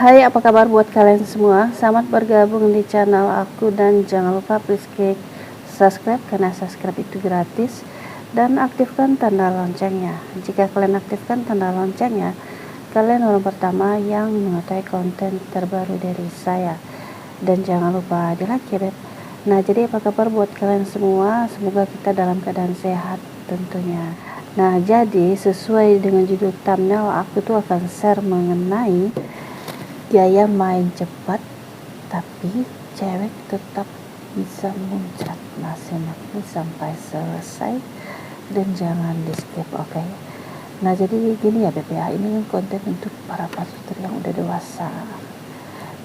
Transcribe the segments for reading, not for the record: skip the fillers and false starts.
Hai, apa kabar buat kalian semua? Selamat bergabung di channel aku dan jangan lupa please klik subscribe karena subscribe itu gratis dan aktifkan tanda loncengnya. Jika kalian aktifkan tanda loncengnya, kalian orang pertama yang mengetahui konten terbaru dari saya. Dan jangan lupa di like ya, Beb. Nah, jadi apa kabar buat kalian semua? Semoga kita dalam keadaan sehat tentunya. Nah, jadi sesuai dengan judul thumbnail, aku tuh akan share mengenai gaya main cepat tapi cewek tetap bisa muncrat. Nah, simak sampai selesai dan jangan di skip, oke? Nah, jadi gini ya Beb ya, ini konten untuk para pasutri yang udah dewasa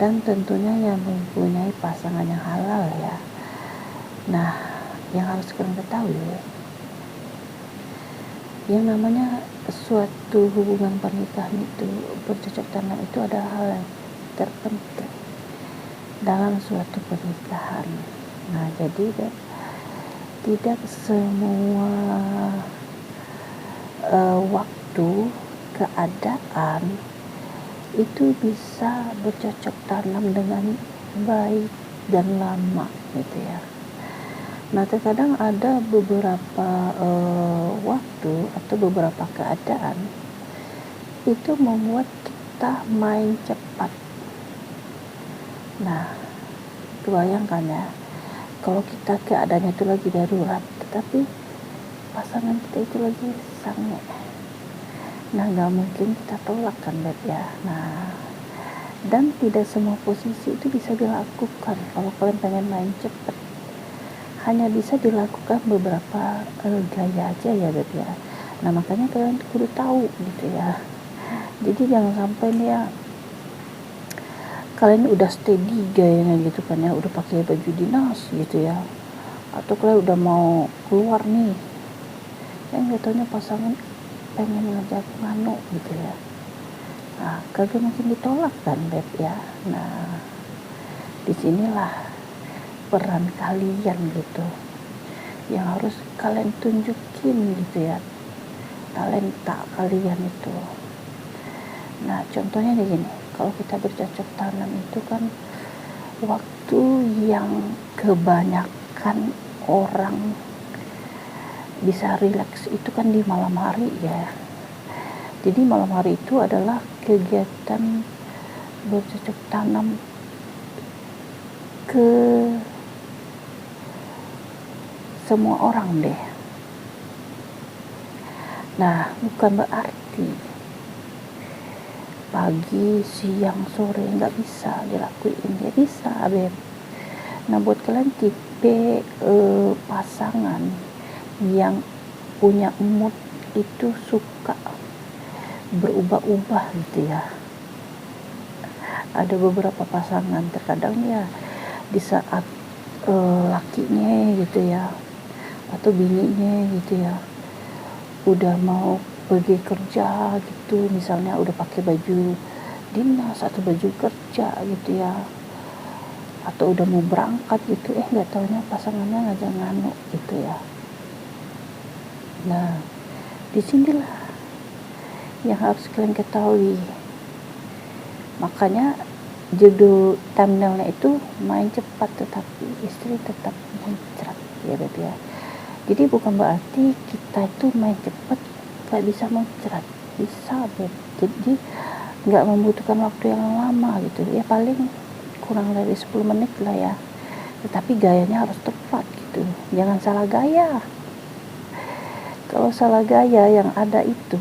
dan tentunya yang mempunyai pasangan yang halal ya. Nah, yang harus kalian ketahui, yang namanya suatu hubungan pernikahan itu bercocok tanam itu adalah hal yang terpenting dalam suatu pernikahan. Nah, jadi tidak semua waktu, keadaan itu bisa bercocok tanam dengan baik dan lama gitu ya. Nah, terkadang ada beberapa waktu atau beberapa keadaan itu membuat kita main cepat. Nah, kebayangkan ya, kalau kita keadaannya itu lagi darurat, tetapi pasangan kita itu lagi sange. Nah, gak mungkin kita tolak kan Beb ya. Nah, dan tidak semua posisi itu bisa dilakukan kalau kalian pengen main cepat. Hanya bisa dilakukan beberapa gaya aja ya Beb ya. Nah, makanya kalian kudu tahu gitu ya. Jadi jangan sampai nih ya, kalian udah steady gayanya gitu kan ya, udah pakai baju dinas gitu ya, atau kalian udah mau keluar nih, yang gak taunya pasangan pengen ngajak nganu gitu ya. Nah, kagak mungkin ditolak kan Beb ya. Nah, disinilah peran kalian gitu yang harus kalian tunjukin gitu ya, talenta kalian itu. Nah, contohnya nih gini, kalau kita bercocok tanam itu kan waktu yang kebanyakan orang bisa rileks itu kan di malam hari ya. Jadi malam hari itu adalah kegiatan bercocok tanam ke semua orang deh. Nah, bukan berarti pagi, siang, sore nggak bisa dilakuin, ya bisa Beb. Nah, buat kalian tipe pasangan yang punya mood itu suka berubah-ubah gitu ya. Ada beberapa pasangan terkadang ya di saat lakinya gitu ya, atau bininya gitu ya, udah mau pergi kerja gitu, misalnya udah pakai baju dinas atau baju kerja gitu ya, atau udah mau berangkat gitu, nggak taunya pasangannya ngajak nganu gitu ya. Nah, disinilah yang harus kalian ketahui. Makanya judul thumbnailnya itu main cepat tetapi istri tetap muncrat ya Beb ya. Jadi bukan berarti kita itu main cepat gak bisa muncrat, bisa Beb. Jadi gak membutuhkan waktu yang lama gitu ya, paling kurang dari 10 menit lah ya, tetapi gayanya harus tepat gitu, jangan salah gaya. Kalau salah gaya yang ada itu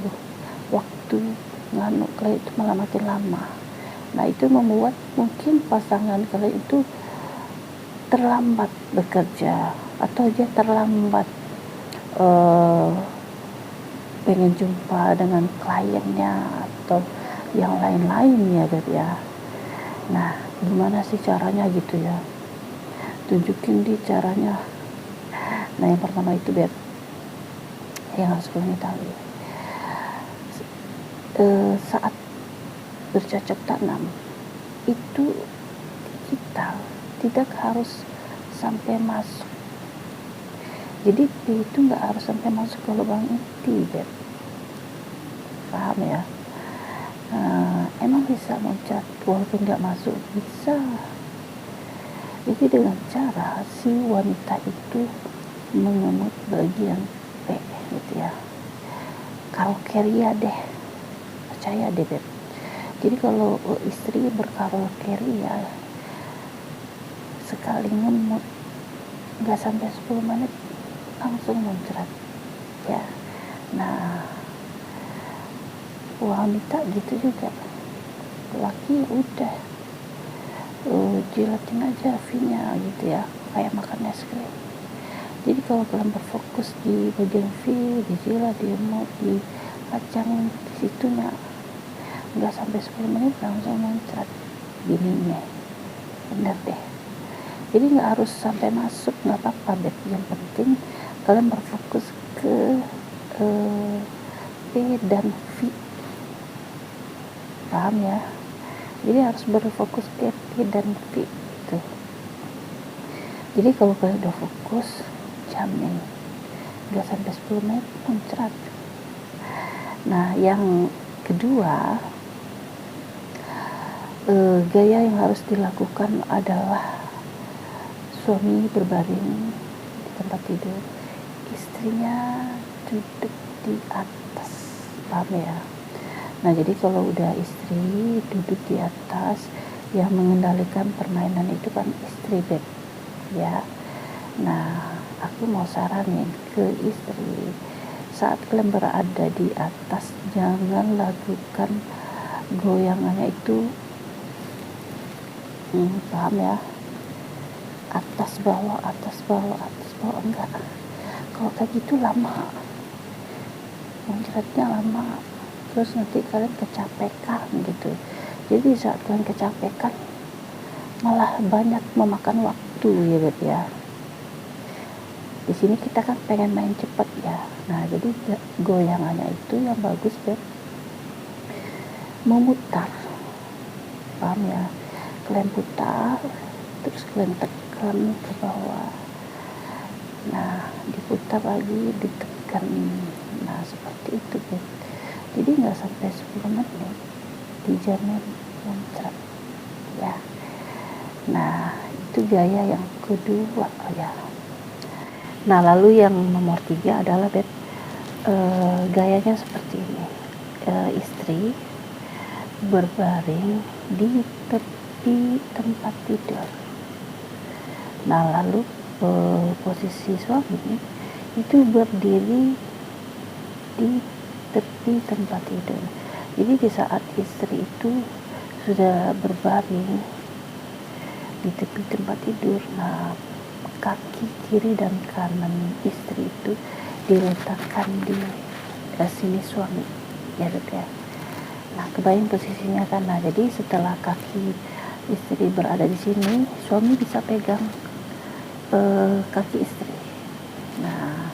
waktu nganu kalian itu malah makin lama. Nah, itu membuat mungkin pasangan kalian itu terlambat bekerja, atau dia terlambat pengen jumpa dengan kliennya atau yang lain-lain ya Beb ya. Nah, gimana sih caranya gitu ya, tunjukin di caranya. Nah, yang pertama itu Beb, yang harus kalian tahu, saat bercocok tanam itu kita tidak harus sampai masuk. Jadi itu nggak harus sampai masuk ke lubang inti Beb, paham ya. emang bisa muncrat walaupun nggak masuk, bisa. Jadi dengan cara si wanita itu mengemut bagian P gitu ya. Kalau keria deh, percaya deh Beb. Jadi kalau istri berkarokeria sekali ngemut nggak sampai 10 menit langsung muncrat ya. Nah wanita gitu juga, laki udah jilatin aja V-nya gitu ya, kayak makan es krim. Jadi kalau kalian berfokus di bagian V, dijilat, diemut, di kacang di situnya, nggak sampai 10 menit langsung muncrat bininya, bener deh. Jadi nggak harus sampai masuk, nggak apa-apa Beb. Yang penting kalian berfokus ke P dan V, paham ya? Jadi harus berfokus ke P dan V gitu. Jadi kalau kalian udah fokus, jamin nggak sampai 10 menit muncrat. Nah yang kedua, gaya yang harus dilakukan adalah suami berbaring di tempat tidur, istrinya duduk di atas, paham ya? Nah jadi kalau udah istri duduk di atas, yang mengendalikan permainan itu kan istri Beb ya. Nah aku mau saranin ke istri, saat kalian berada di atas jangan lakukan goyangannya itu paham ya, atas bawah enggak. Kalau kayak gitu lama, muncratnya lama, terus nanti kalian kecapekan gitu. Jadi saat kalian kecapekan malah banyak memakan waktu ya Beb ya. Di sini kita kan pengen main cepet ya. Nah jadi goyangannya itu yang bagus Beb, memutar, paham ya? Kalian putar, terus kalian tekan ke bawah. Nah diputar lagi, ditekan. Nah seperti itu Beb. Jadi nggak sampai 10 menit dijamin muncrat ya. Nah itu gaya yang kedua ya. Nah lalu yang nomor 3 adalah Beb, gayanya seperti ini. Istri berbaring di tepi tempat tidur. Nah lalu posisi suami itu berdiri di tepi tempat tidur. Jadi di saat istri itu sudah berbaring di tepi tempat tidur, nah kaki kiri dan kanan istri itu diletakkan di sini suami ya Beb ya. Nah kebayang posisinya kan. Nah jadi setelah kaki istri berada di sini, suami bisa pegang kaki istri. Nah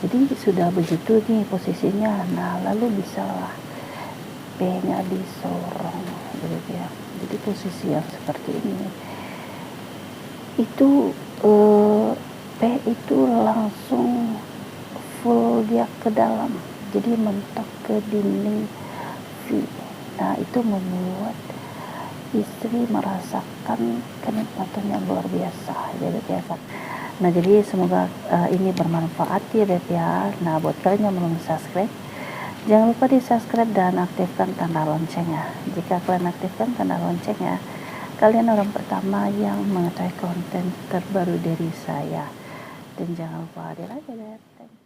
jadi sudah begitu nih posisinya. Nah lalu bisalah P-nya disorong gitu ya. Jadi posisi yang seperti ini itu P itu langsung full dia ke dalam, jadi mentok ke dinding V. Nah itu membuat istri merasakan kenikmatan yang luar biasa ya Beb ya kan. Nah jadi semoga ini bermanfaat ya Beb ya. Nah buat kalian yang belum subscribe, jangan lupa di subscribe dan aktifkan tanda loncengnya. Jika kalian aktifkan tanda loncengnya, kalian orang pertama yang mengetahui konten terbaru dari saya. Dan jangan lupa di like ya Beb.